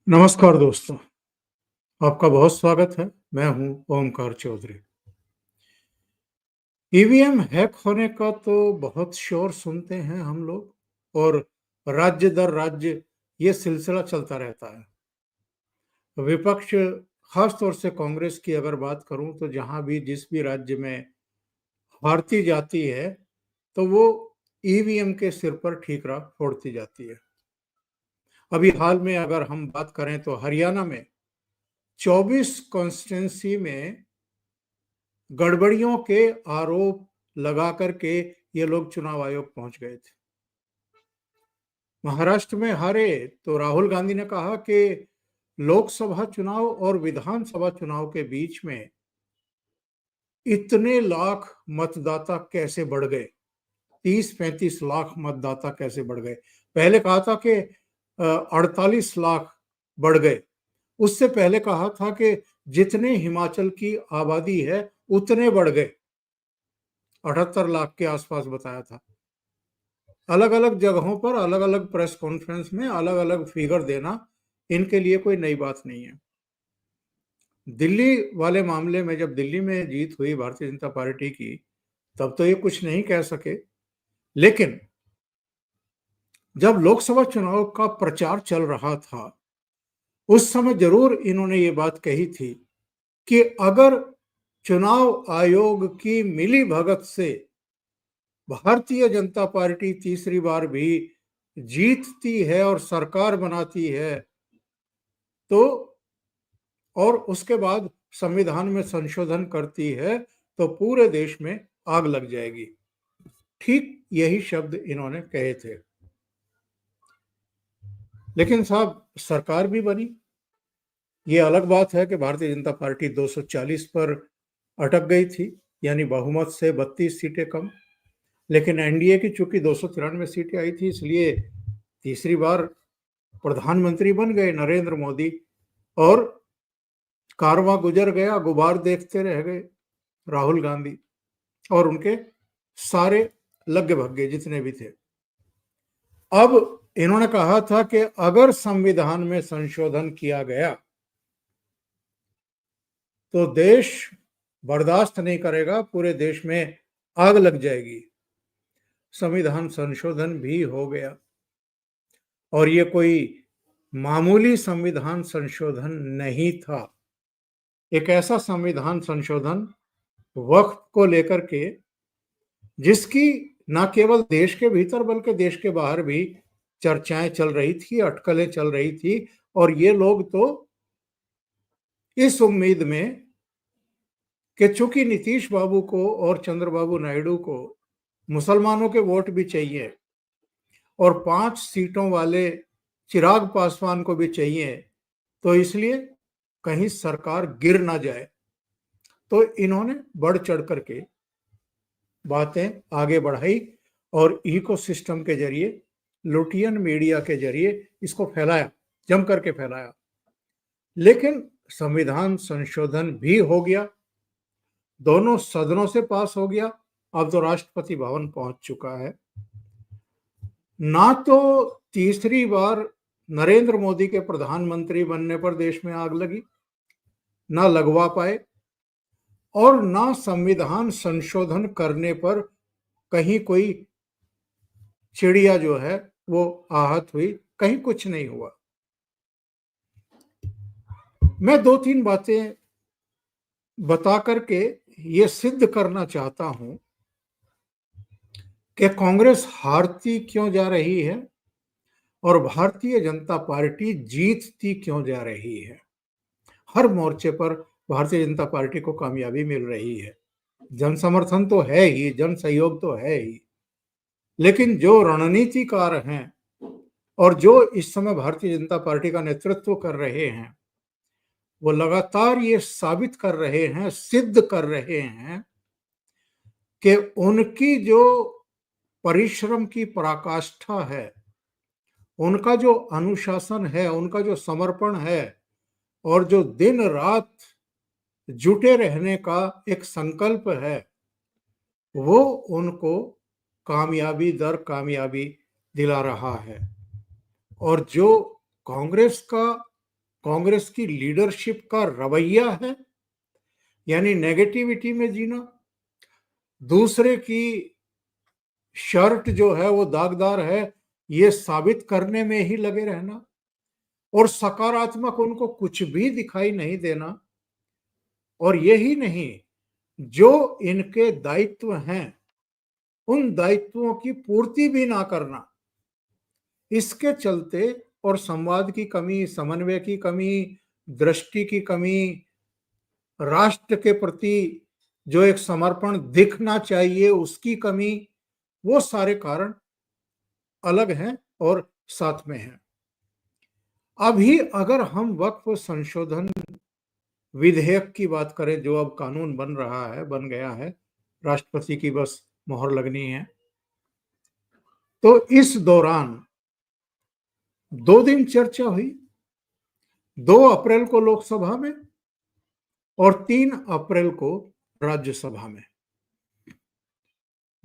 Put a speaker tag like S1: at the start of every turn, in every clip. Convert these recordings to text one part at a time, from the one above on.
S1: नमस्कार दोस्तों, आपका बहुत स्वागत है। मैं हूं ओमकार चौधरी। ईवीएम हैक होने का तो बहुत शोर सुनते हैं हम लोग और राज्य दर राज्य ये सिलसिला चलता रहता है। विपक्ष, खास तौर से कांग्रेस की अगर बात करूं तो जहां भी जिस भी राज्य में हारती जाती है तो वो ईवीएम के सिर पर ठीकरा फोड़ती जाती है। अभी हाल में अगर हम बात करें तो हरियाणा में 24 कॉन्स्टिट्यूंसी में गड़बड़ियों के आरोप लगा करके ये लोग चुनाव आयोग पहुंच गए थे। महाराष्ट्र में हारे तो राहुल गांधी ने कहा कि लोकसभा चुनाव और विधानसभा चुनाव के बीच में इतने लाख मतदाता कैसे बढ़ गए, 30-35 लाख मतदाता कैसे बढ़ गए। पहले कहा था कि 48 लाख बढ़ गए। उससे पहले कहा था कि जितने हिमाचल की आबादी है उतने बढ़ गए, 78 लाख के आसपास बताया था। अलग अलग जगहों पर अलग अलग प्रेस कॉन्फ्रेंस में अलग अलग फिगर देना इनके लिए कोई नई बात नहीं है। दिल्ली वाले मामले में जब दिल्ली में जीत हुई भारतीय जनता पार्टी की, तब तो ये कुछ नहीं कह सके, लेकिन जब लोकसभा चुनाव का प्रचार चल रहा था उस समय जरूर इन्होंने ये बात कही थी कि अगर चुनाव आयोग की मिली भगत से भारतीय जनता पार्टी तीसरी बार भी जीतती है और सरकार बनाती है तो, और उसके बाद संविधान में संशोधन करती है तो पूरे देश में आग लग जाएगी। ठीक यही शब्द इन्होंने कहे थे। लेकिन साहब, सरकार भी बनी। ये अलग बात है कि भारतीय जनता पार्टी 240 पर अटक गई थी, यानी बहुमत से 32 सीटें कम। लेकिन एनडीए की चूंकि 293 सीटें आई थी, इसलिए तीसरी बार प्रधानमंत्री बन गए नरेंद्र मोदी। और कारवां गुजर गया, गुबार देखते रह गए राहुल गांधी और उनके सारे लग्गे भग्गे जितने भी थे। अब इन्होंने कहा था कि अगर संविधान में संशोधन किया गया तो देश बर्दाश्त नहीं करेगा, पूरे देश में आग लग जाएगी। संविधान संशोधन भी हो गया और ये कोई मामूली संविधान संशोधन नहीं था। एक ऐसा संविधान संशोधन वक्फ को लेकर के जिसकी न केवल देश के भीतर बल्कि देश के बाहर भी चर्चाएं चल रही थी, अटकलें चल रही थी। और ये लोग तो इस उम्मीद में कि चूंकि नीतीश बाबू को और चंद्रबाबू नायडू को मुसलमानों के वोट भी चाहिए और 5 सीटों वाले चिराग पासवान को भी चाहिए, तो इसलिए कहीं सरकार गिर ना जाए, तो इन्होंने बढ़ चढ़ करके बातें आगे बढ़ाई और इकोसिस्टम के जरिए, लुटियन मीडिया के जरिए इसको फैलाया, जम करके फैलाया। लेकिन संविधान संशोधन भी हो गया, दोनों सदनों से पास हो गया, अब तो राष्ट्रपति भवन पहुंच चुका है। ना तो तीसरी बार नरेंद्र मोदी के प्रधानमंत्री बनने पर देश में आग लगी, ना लगवा पाए, और ना संविधान संशोधन करने पर कहीं कोई चिड़िया जो है वो आहत हुई, कहीं कुछ नहीं हुआ। मैं 2-3 बातें बता करके ये सिद्ध करना चाहता हूं कि कांग्रेस हारती क्यों जा रही है और भारतीय जनता पार्टी जीतती क्यों जा रही है। हर मोर्चे पर भारतीय जनता पार्टी को कामयाबी मिल रही है, जन समर्थन तो है ही, जन सहयोग तो है ही, लेकिन जो रणनीतिकार हैं और जो इस समय भारतीय जनता पार्टी का नेतृत्व कर रहे हैं, वो लगातार ये साबित कर रहे हैं, सिद्ध कर रहे हैं कि उनकी जो परिश्रम की पराकाष्ठा है, उनका जो अनुशासन है, उनका जो समर्पण है और जो दिन रात जुटे रहने का एक संकल्प है, वो उनको कामयाबी दर कामयाबी दिला रहा है। और जो कांग्रेस का कांग्रेस की लीडरशिप का रवैया है, यानी नेगेटिविटी में जीना, दूसरे की शर्ट जो है वो दागदार है ये साबित करने में ही लगे रहना, और सकारात्मक उनको कुछ भी दिखाई नहीं देना। और यही नहीं, जो इनके दायित्व हैं उन दायित्वों की पूर्ति भी ना करना। इसके चलते, और संवाद की कमी, समन्वय की कमी, दृष्टि की कमी, राष्ट्र के प्रति जो एक समर्पण दिखना चाहिए उसकी कमी, वो सारे कारण अलग हैं और साथ में हैं। अभी अगर हम वक्फ संशोधन विधेयक की बात करें, जो अब कानून बन रहा है, बन गया है, राष्ट्रपति की बस मोहर लगनी है, तो इस दौरान 2 दिन चर्चा हुई। 2 अप्रैल को लोकसभा में और 3 अप्रैल को राज्यसभा में।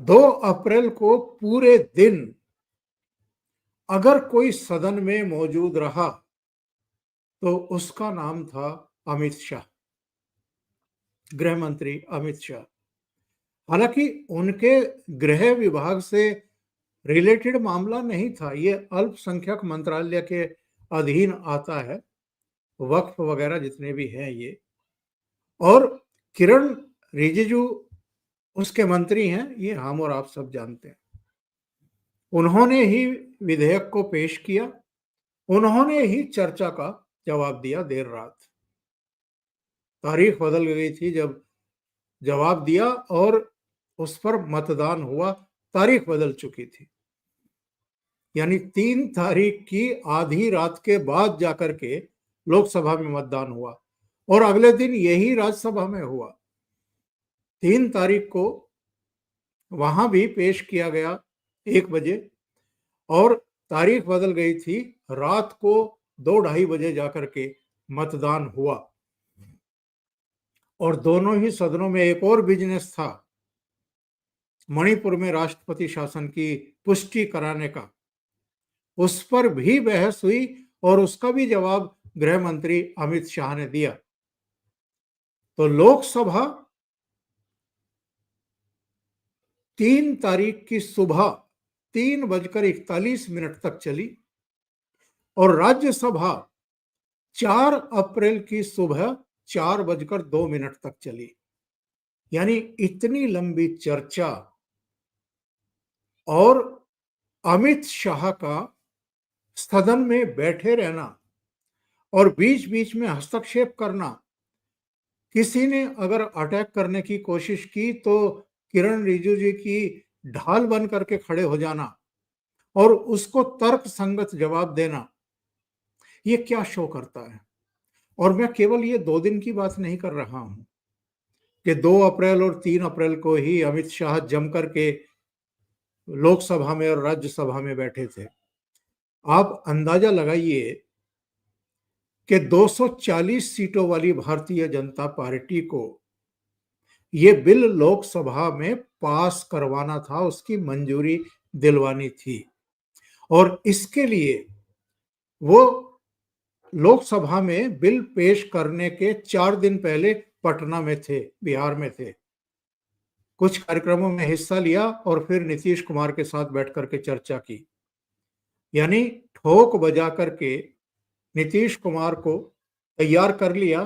S1: 2 अप्रैल को पूरे दिन अगर कोई सदन में मौजूद रहा तो उसका नाम था अमित शाह, गृह मंत्री अमित शाह। हालांकि उनके गृह विभाग से रिलेटेड मामला नहीं था, ये अल्पसंख्यक मंत्रालय के अधीन आता है, वक्फ वगैरह जितने भी हैं ये। और किरण रिजिजू उसके मंत्री हैं, ये हम और आप सब जानते हैं। उन्होंने ही विधेयक को पेश किया, उन्होंने ही चर्चा का जवाब दिया। देर रात तारीख बदल गई थी जब जवाब दिया और उस पर मतदान हुआ, तारीख बदल चुकी थी। यानी 3 तारीख की आधी रात के बाद जाकर के लोकसभा में मतदान हुआ और अगले दिन यही राज्यसभा में हुआ। 3 तारीख को वहां भी पेश किया गया 1 बजे, और तारीख बदल गई थी, रात को 2-2:30 बजे जाकर के मतदान हुआ। और दोनों ही सदनों में एक और बिजनेस था, मणिपुर में राष्ट्रपति शासन की पुष्टि कराने का, उस पर भी बहस हुई और उसका भी जवाब गृह मंत्री अमित शाह ने दिया। तो लोकसभा 3 तारीख की सुबह 3:41 तक चली और राज्यसभा 4 अप्रैल की सुबह 4:02 तक चली। यानी इतनी लंबी चर्चा और अमित शाह का सदन में बैठे रहना और बीच बीच में हस्तक्षेप करना। किसी ने अगर अटैक करने की कोशिश की तो किरण रिजिजू जी की ढाल बन करके खड़े हो जाना और उसको तर्क संगत जवाब देना, ये क्या शो करता है। और मैं केवल ये 2 दिन की बात नहीं कर रहा हूं कि 2 अप्रैल और 3 अप्रैल को ही अमित शाह जम करके लोकसभा में और राज्यसभा में बैठे थे। आप अंदाजा लगाइए कि 240 सीटों वाली भारतीय जनता पार्टी को ये बिल लोकसभा में पास करवाना था, उसकी मंजूरी दिलवानी थी। और इसके लिए वो लोकसभा में बिल पेश करने के 4 दिन पहले पटना में थे, बिहार में थे। कुछ कार्यक्रमों में हिस्सा लिया और फिर नीतीश कुमार के साथ बैठ करके चर्चा की। यानी ठोक बजा करके नीतीश कुमार को तैयार कर लिया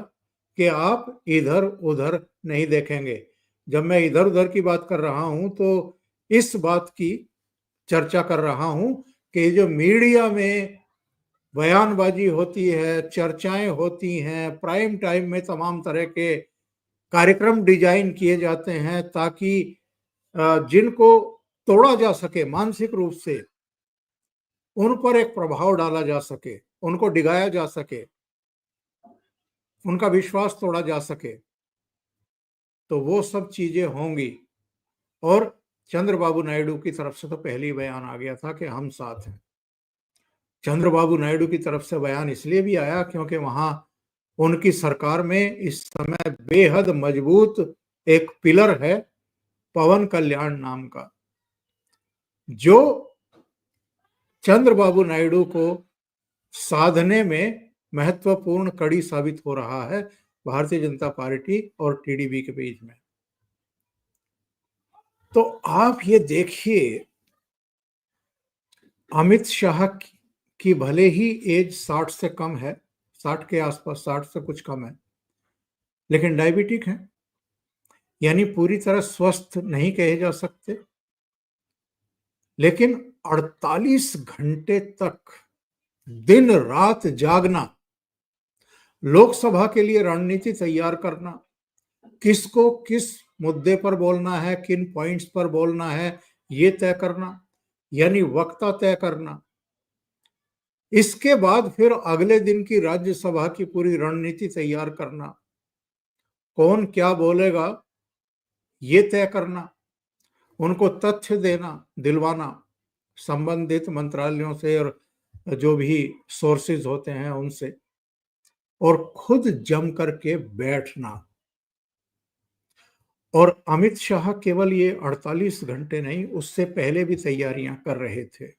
S1: कि आप इधर उधर नहीं देखेंगे। जब मैं इधर उधर की बात कर रहा हूं तो इस बात की चर्चा कर रहा हूं कि जो मीडिया में बयानबाजी होती है, चर्चाएं होती हैं, प्राइम टाइम में तमाम तरह के कार्यक्रम डिजाइन किए जाते हैं ताकि जिनको तोड़ा जा सके मानसिक रूप से, उन पर एक प्रभाव डाला जा सके, उनको डिगाया जा सके, उनका विश्वास तोड़ा जा सके, तो वो सब चीजें होंगी। और चंद्रबाबू नायडू की तरफ से तो पहले ही बयान आ गया था कि हम साथ हैं। चंद्रबाबू नायडू की तरफ से बयान इसलिए भी आया क्योंकि वहां उनकी सरकार में इस समय बेहद मजबूत एक पिलर है, पवन कल्याण नाम का, जो चंद्रबाबू नायडू को साधने में महत्वपूर्ण कड़ी साबित हो रहा है भारतीय जनता पार्टी और टीडीपी के बीच में। तो आप ये देखिए, अमित शाह की भले ही एज 60 से कम है, 60 के आसपास, 60 से कुछ कम है, लेकिन डायबिटिक है, यानी पूरी तरह स्वस्थ नहीं कहे जा सकते। लेकिन 48 घंटे तक दिन रात जागना, लोकसभा के लिए रणनीति तैयार करना, किसको किस मुद्दे पर बोलना है, किन पॉइंट्स पर बोलना है, ये तय करना, यानी वक्ता तय करना। इसके बाद फिर अगले दिन की राज्यसभा की पूरी रणनीति तैयार करना, कौन क्या बोलेगा ये तय करना, उनको तथ्य देना, दिलवाना संबंधित मंत्रालयों से और जो भी सोर्सेज होते हैं उनसे, और खुद जम करके बैठना। और अमित शाह केवल ये 48 घंटे नहीं, उससे पहले भी तैयारियां कर रहे थे।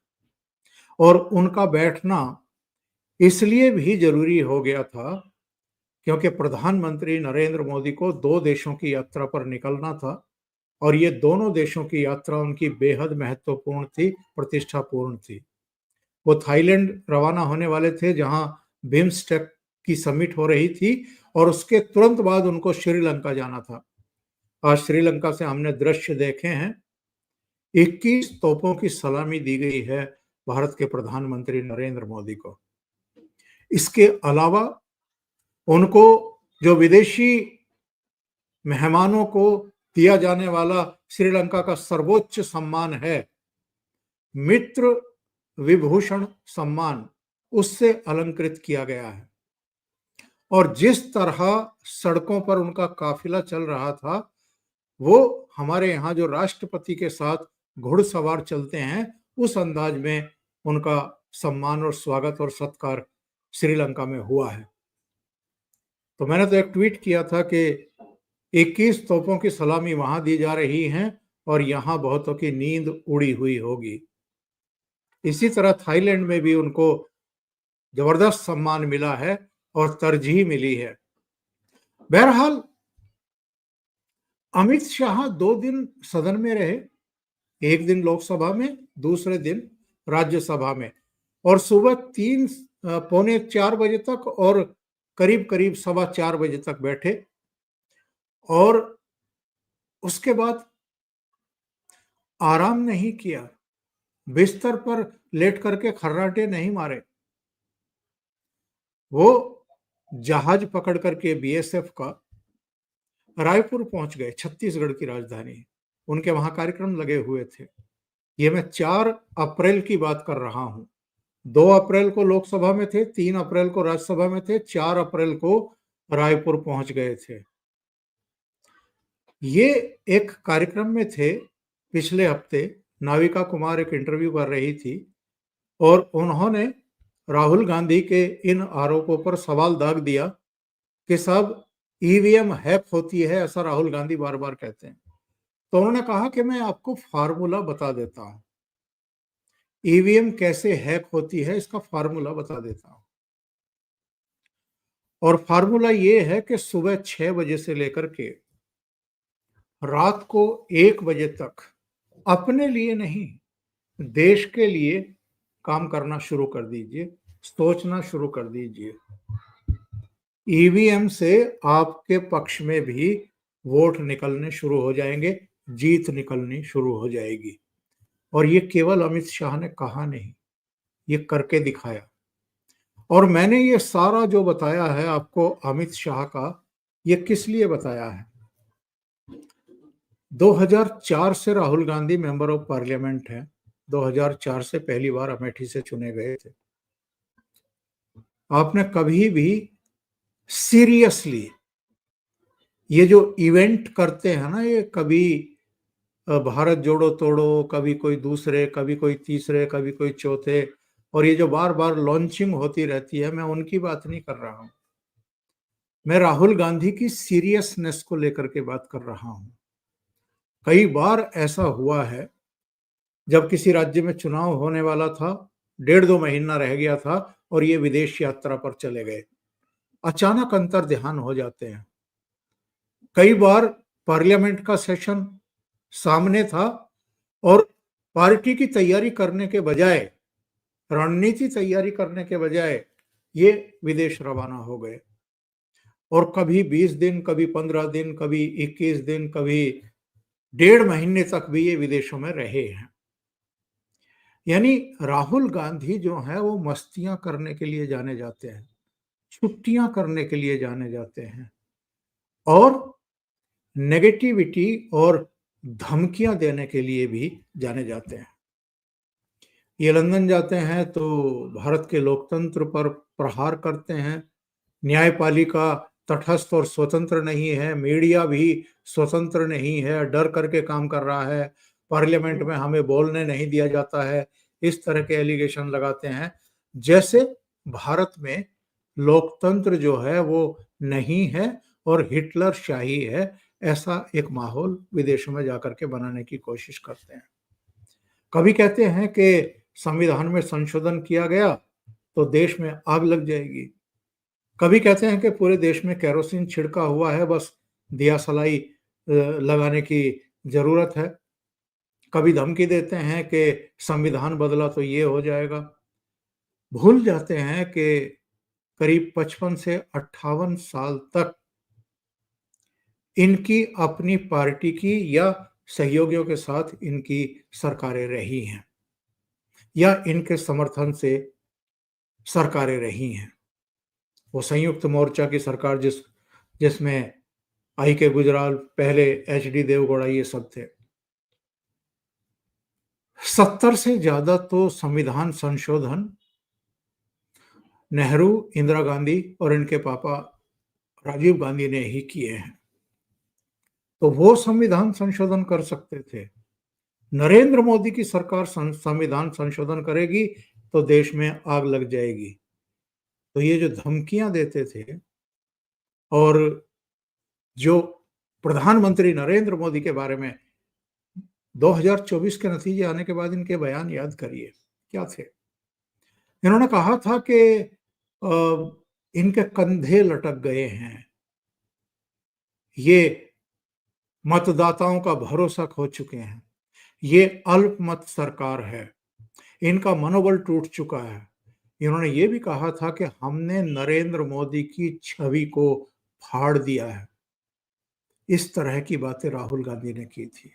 S1: और उनका बैठना इसलिए भी जरूरी हो गया था क्योंकि प्रधानमंत्री नरेंद्र मोदी को 2 देशों की यात्रा पर निकलना था, और ये दोनों देशों की यात्रा उनकी बेहद महत्वपूर्ण थी, प्रतिष्ठापूर्ण थी। वो थाईलैंड रवाना होने वाले थे, जहां बिम्स्टेक की समिट हो रही थी, और उसके तुरंत बाद उनको श्रीलंका जाना था। आज श्रीलंका से हमने दृश्य देखे हैं, 21 तोपों की सलामी दी गई है भारत के प्रधानमंत्री नरेंद्र मोदी को। इसके अलावा उनको जो विदेशी मेहमानों को दिया जाने वाला श्रीलंका का सर्वोच्च सम्मान है, मित्र विभूषण सम्मान, उससे अलंकृत किया गया है। और जिस तरह सड़कों पर उनका काफिला चल रहा था, वो हमारे यहाँ जो राष्ट्रपति के साथ घुड़सवार चलते हैं, उस अंदाज में उनका सम्मान और स्वागत और सत्कार श्रीलंका में हुआ है। तो मैंने तो एक ट्वीट किया था कि 21 तोपों की सलामी वहां दी जा रही है और यहां बहुतों की नींद उड़ी हुई होगी। इसी तरह थाईलैंड में भी उनको जबरदस्त सम्मान मिला है और तरजीह मिली है। बहरहाल अमित शाह 2 दिन सदन में रहे, एक दिन लोकसभा में, दूसरे दिन राज्यसभा में, और सुबह 3 पौने 4 बजे तक और करीब करीब 4:15 बजे तक बैठे, और उसके बाद आराम नहीं किया, बिस्तर पर लेट करके खर्राटे नहीं मारे। वो जहाज पकड़ करके बीएसएफ का रायपुर पहुंच गए, छत्तीसगढ़ की राजधानी। उनके वहां कार्यक्रम लगे हुए थे। ये मैं 4 अप्रैल की बात कर रहा हूं। 2 अप्रैल को लोकसभा में थे, 3 अप्रैल को राज्यसभा में थे, 4 अप्रैल को रायपुर पहुंच गए थे। ये एक कार्यक्रम में थे। पिछले हफ्ते नाविका कुमार एक इंटरव्यू कर रही थी और उन्होंने राहुल गांधी के इन आरोपों पर सवाल दाग दिया कि साहब ईवीएम हैक होती है, ऐसा राहुल गांधी बार बार कहते हैं। तो उन्होंने कहा कि मैं आपको फार्मूला बता देता हूं, ईवीएम कैसे हैक होती है इसका फार्मूला बता देता हूं। और फार्मूला ये है कि सुबह 6 बजे से लेकर के रात को 1 बजे तक अपने लिए नहीं, देश के लिए काम करना शुरू कर दीजिए, सोचना शुरू कर दीजिए। ईवीएम से आपके पक्ष में भी वोट निकलने शुरू हो जाएंगे, जीत निकलनी शुरू हो जाएगी। और ये केवल अमित शाह ने कहा नहीं, ये करके दिखाया। और मैंने ये सारा जो बताया है आपको अमित शाह का, ये किस लिए बताया है? 2004 से Rahul Gandhi member of parliament हैं। 2004 से पहली बार अमेठी से चुने गए थे। आपने कभी भी सीरियसली ये जो इवेंट करते हैं ना, ये कभी भारत जोड़ो तोड़ो, कभी कोई दूसरे, कभी कोई तीसरे, कभी कोई चौथे, और ये जो बार बार लॉन्चिंग होती रहती है, मैं उनकी बात नहीं कर रहा हूं। मैं राहुल गांधी की सीरियसनेस को लेकर के बात कर रहा हूं। कई बार ऐसा हुआ है, जब किसी राज्य में चुनाव होने वाला था, 1.5-2 महीना रह गया था, और ये विदेश यात्रा पर चले गए। अचानक अंतर ध्यान हो जाते हैं। कई बार पार्लियामेंट का सेशन सामने था और पार्टी की तैयारी करने के बजाय, रणनीति तैयारी करने के बजाय ये विदेश रवाना हो गए और कभी 20 दिन, कभी 15 दिन, कभी 21 दिन, कभी 1.5 महीने तक भी ये विदेशों में रहे हैं। यानी राहुल गांधी जो है वो मस्तियां करने के लिए जाने जाते हैं, छुट्टियां करने के लिए जाने जाते हैं और नेगेटिविटी और धमकियां देने के लिए भी जाने जाते हैं। ये लंदन जाते हैं तो भारत के लोकतंत्र पर प्रहार करते हैं। न्यायपालिका तटस्थ और स्वतंत्र नहीं है, मीडिया भी स्वतंत्र नहीं है, डर करके काम कर रहा है, पार्लियामेंट में हमें बोलने नहीं दिया जाता है, इस तरह के एलिगेशन लगाते हैं। जैसे भारत में लोकतंत्र जो है वो नहीं है और हिटलर शाही है, ऐसा एक माहौल विदेशों में जाकर के बनाने की कोशिश करते हैं। कभी कहते हैं कि संविधान में संशोधन किया गया तो देश में आग लग जाएगी। कभी कहते हैं कि पूरे देश में केरोसिन छिड़का हुआ है, बस दिया सलाई लगाने की जरूरत है। कभी धमकी देते हैं कि संविधान बदला तो ये हो जाएगा। भूल जाते हैं कि करीब 55 से 58 साल तक इनकी अपनी पार्टी की या सहयोगियों के साथ इनकी सरकारें रही हैं या इनके समर्थन से सरकारें रही हैं। वो संयुक्त मोर्चा की सरकार जिसमें आई के गुजराल, पहले एच.डी. देवगौड़ा, ये सब थे। 70 से ज्यादा तो संविधान संशोधन नेहरू, इंदिरा गांधी और इनके पापा राजीव गांधी ने ही किए हैं। तो वो संविधान संशोधन कर सकते थे। नरेंद्र मोदी की सरकार संविधान संशोधन करेगी तो देश में आग लग जाएगी। तो ये जो धमकियां देते थे और जो प्रधानमंत्री नरेंद्र मोदी के बारे में 2024 के नतीजे आने के बाद इनके बयान याद करिए क्या थे। इन्होंने कहा था कि इनके कंधे लटक गए हैं, ये मतदाताओं का भरोसा खो चुके हैं, ये अल्पमत सरकार है, इनका मनोबल टूट चुका है। इन्होंने ये भी कहा था कि हमने नरेंद्र मोदी की छवि को फाड़ दिया है। इस तरह की बातें राहुल गांधी ने की थी।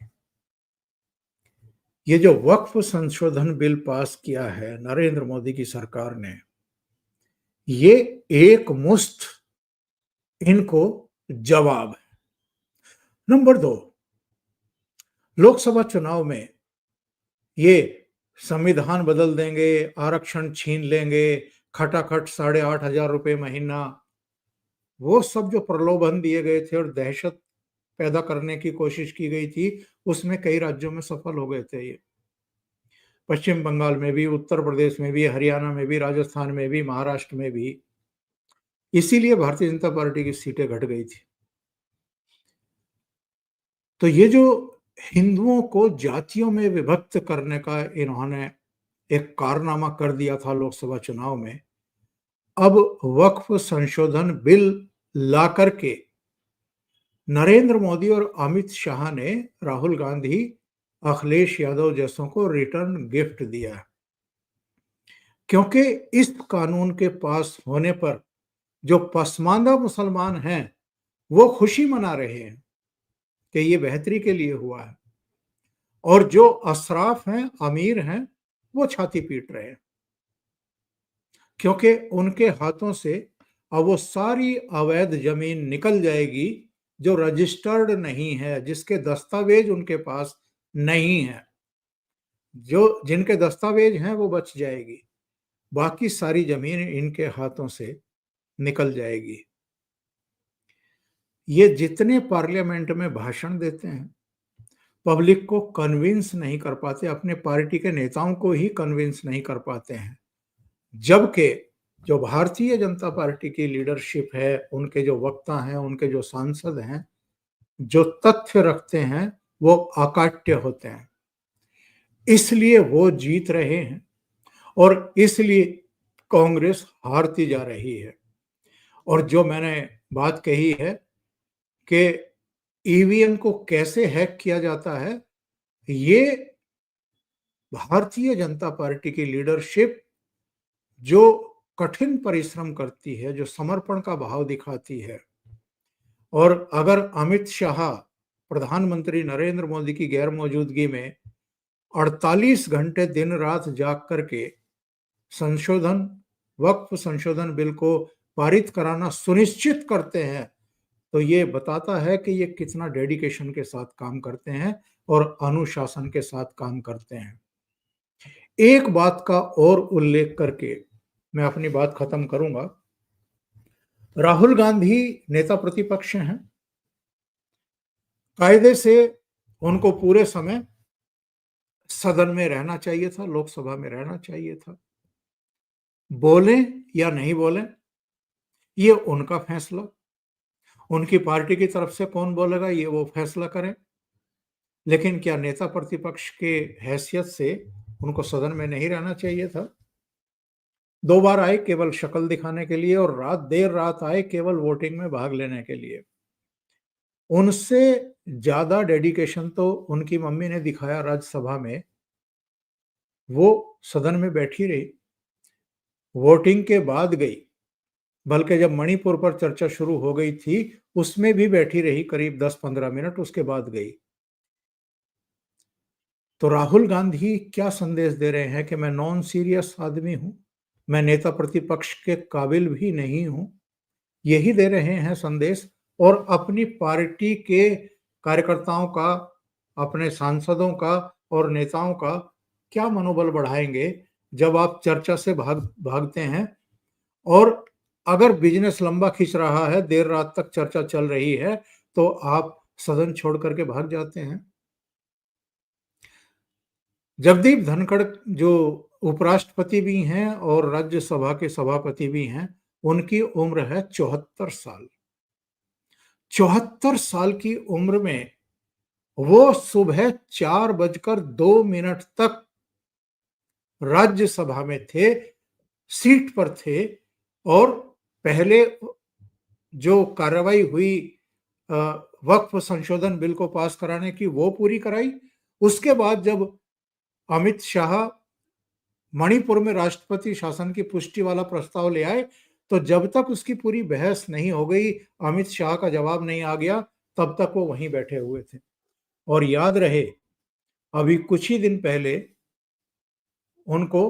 S1: ये जो वक्फ संशोधन बिल पास किया है नरेंद्र मोदी की सरकार ने, ये एक मुश्त इनको जवाब है। नंबर 2, लोकसभा चुनाव में ये संविधान बदल देंगे, आरक्षण छीन लेंगे, खटाखट 8,500 रुपए महीना, वो सब जो प्रलोभन दिए गए थे और दहशत पैदा करने की कोशिश की गई थी, उसमें कई राज्यों में सफल हो गए थे ये। पश्चिम बंगाल में भी, उत्तर प्रदेश में भी, हरियाणा में भी, राजस्थान में भी, महाराष्ट्र में भी। इसीलिए भारतीय जनता पार्टी की सीटें घट गई थी। तो ये जो हिंदुओं को जातियों में विभक्त करने का इन्होंने एक कारनामा कर दिया था लोकसभा चुनाव में, अब वक्फ संशोधन बिल ला करके नरेंद्र मोदी और अमित शाह ने राहुल गांधी, अखिलेश यादव जैसों को रिटर्न गिफ्ट दिया, क्योंकि इस कानून के पास होने पर जो पसमानदा मुसलमान हैं वो खुशी मना रहे हैं कि ये बेहतरी के लिए हुआ है, और जो अशराफ हैं, अमीर हैं, वो छाती पीट रहे हैं, क्योंकि उनके हाथों से अब वो सारी अवैध जमीन निकल जाएगी जो रजिस्टर्ड नहीं है, जिसके दस्तावेज उनके पास नहीं है। जो जिनके दस्तावेज हैं वो बच जाएगी, बाकी सारी जमीन इनके हाथों से निकल जाएगी। ये जितने पार्लियामेंट में भाषण देते हैं, पब्लिक को कन्विंस नहीं कर पाते, अपने पार्टी के नेताओं को ही कन्विंस नहीं कर पाते हैं। जबकि जो भारतीय जनता पार्टी की लीडरशिप है, उनके जो वक्ता हैं, उनके जो सांसद हैं, जो तथ्य रखते हैं वो अकाट्य होते हैं, इसलिए वो जीत रहे हैं। और इसलिए कांग्रेस हारती जा रही है। और जो मैंने बात कही है कि ईवीएम को कैसे हैक किया जाता है, ये भारतीय जनता पार्टी की लीडरशिप जो कठिन परिश्रम करती है, जो समर्पण का भाव दिखाती है, और अगर अमित शाह प्रधानमंत्री नरेंद्र मोदी की गैर मौजूदगी में 48 घंटे दिन रात जाग करके संशोधन वक्फ संशोधन बिल को पारित कराना सुनिश्चित करते हैं, तो ये बताता है कि ये कितना डेडिकेशन के साथ काम करते हैं और अनुशासन के साथ काम करते हैं। एक बात का और उल्लेख करके मैं अपनी बात खत्म करूंगा। राहुल गांधी नेता प्रतिपक्ष हैं। कायदे से उनको पूरे समय सदन में रहना चाहिए था, लोकसभा में रहना चाहिए था। बोलें या नहीं बोलें, ये उनका फैसला। उनकी पार्टी की तरफ से कौन बोलेगा, ये वो फैसला करें। लेकिन क्या नेता प्रतिपक्ष के हैसियत से उनको सदन में नहीं रहना चाहिए था? 2 बार आए केवल शक्ल दिखाने के लिए, और देर रात आए केवल वोटिंग में भाग लेने के लिए। उनसे ज्यादा डेडिकेशन तो उनकी मम्मी ने दिखाया राज्यसभा में। वो सदन में बैठी रही, वोटिंग के बाद गई, बल्कि जब मणिपुर पर चर्चा शुरू हो गई थी उसमें भी बैठी रही करीब 10-15 मिनट, उसके बाद गई। तो राहुल गांधी क्या संदेश दे रहे हैं कि मैं नॉन सीरियस आदमी हूं, मैं नेता प्रतिपक्ष के काबिल भी नहीं हूं? यही दे रहे हैं संदेश। और अपनी पार्टी के कार्यकर्ताओं का, अपने सांसदों का और नेताओं का क्या मनोबल बढ़ाएंगे जब आप चर्चा से भागते हैं, और अगर बिजनेस लंबा खिंच रहा है, देर रात तक चर्चा चल रही है, तो आप सदन छोड़ करके भाग जाते हैं। जगदीप धनखड़ जो उपराष्ट्रपति भी हैं और राज्यसभा के सभापति भी हैं, उनकी उम्र है 74 साल। 74 साल की उम्र में वो सुबह 4:02 तक राज्यसभा में थे, सीट पर थे, और पहले जो कार्रवाई हुई वक्फ संशोधन बिल को पास कराने की, वो पूरी कराई। उसके बाद जब अमित शाह मणिपुर में राष्ट्रपति शासन की पुष्टि वाला प्रस्ताव ले आए, तो जब तक उसकी पूरी बहस नहीं हो गई, अमित शाह का जवाब नहीं आ गया, तब तक वो वहीं बैठे हुए थे। और याद रहे, अभी कुछ ही दिन पहले उनको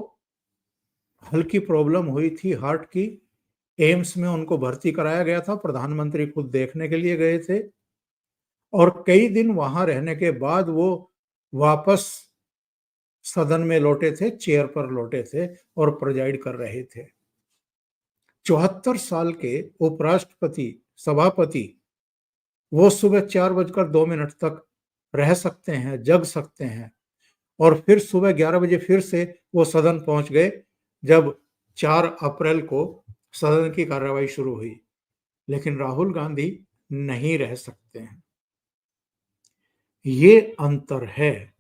S1: हल्की प्रॉब्लम हुई थी हार्ट की, एम्स में उनको भर्ती कराया गया था, प्रधानमंत्री खुद देखने के लिए गए थे, और कई दिन वहां रहने के बाद वो वापस सदन में लौटे थे, चेयर पर लौटे थे और प्रेजाइड कर रहे थे। 74 साल के उपराष्ट्रपति, सभापति, वो सुबह 4:02 तक रह सकते हैं, जग सकते हैं, और फिर सुबह 11 बजे फिर से वो सदन पहुंच गए जब 4 अप्रैल को सदन की कार्रवाई शुरू हुई। लेकिन राहुल गांधी नहीं रह सकते हैं। ये अंतर है।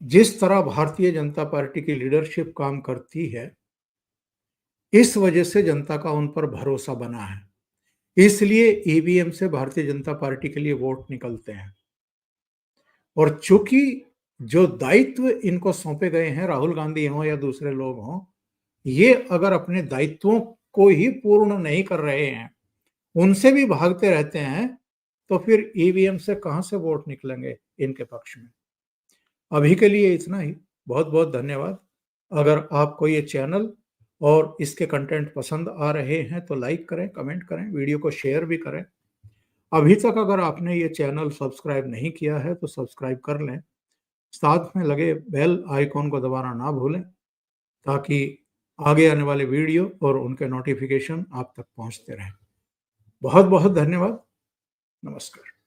S1: जिस तरह भारतीय जनता पार्टी की लीडरशिप काम करती है, इस वजह से जनता का उन पर भरोसा बना है। इसलिए ईवीएम से भारतीय जनता पार्टी के लिए वोट निकलते हैं। और चूंकि जो दायित्व इनको सौंपे गए हैं, राहुल गांधी हों या दूसरे लोग हों, ये अगर अपने दायित्वों को ही पूर्ण नहीं कर रहे हैं, उनसे भी भागते रहते हैं, तो फिर ईवीएम से कहां से वोट निकलेंगे इनके पक्ष में। अभी के लिए इतना ही। बहुत बहुत धन्यवाद। अगर आपको ये चैनल और इसके कंटेंट पसंद आ रहे हैं तो लाइक करें, कमेंट करें, वीडियो को शेयर भी करें। अभी तक अगर आपने ये चैनल सब्सक्राइब नहीं किया है तो सब्सक्राइब कर लें। साथ में लगे बेल आइकॉन को दबाना ना भूलें, ताकि आगे आने वाले वीडियो और उनके नोटिफिकेशन आप तक पहुंचते रहें। बहुत बहुत धन्यवाद। नमस्कार।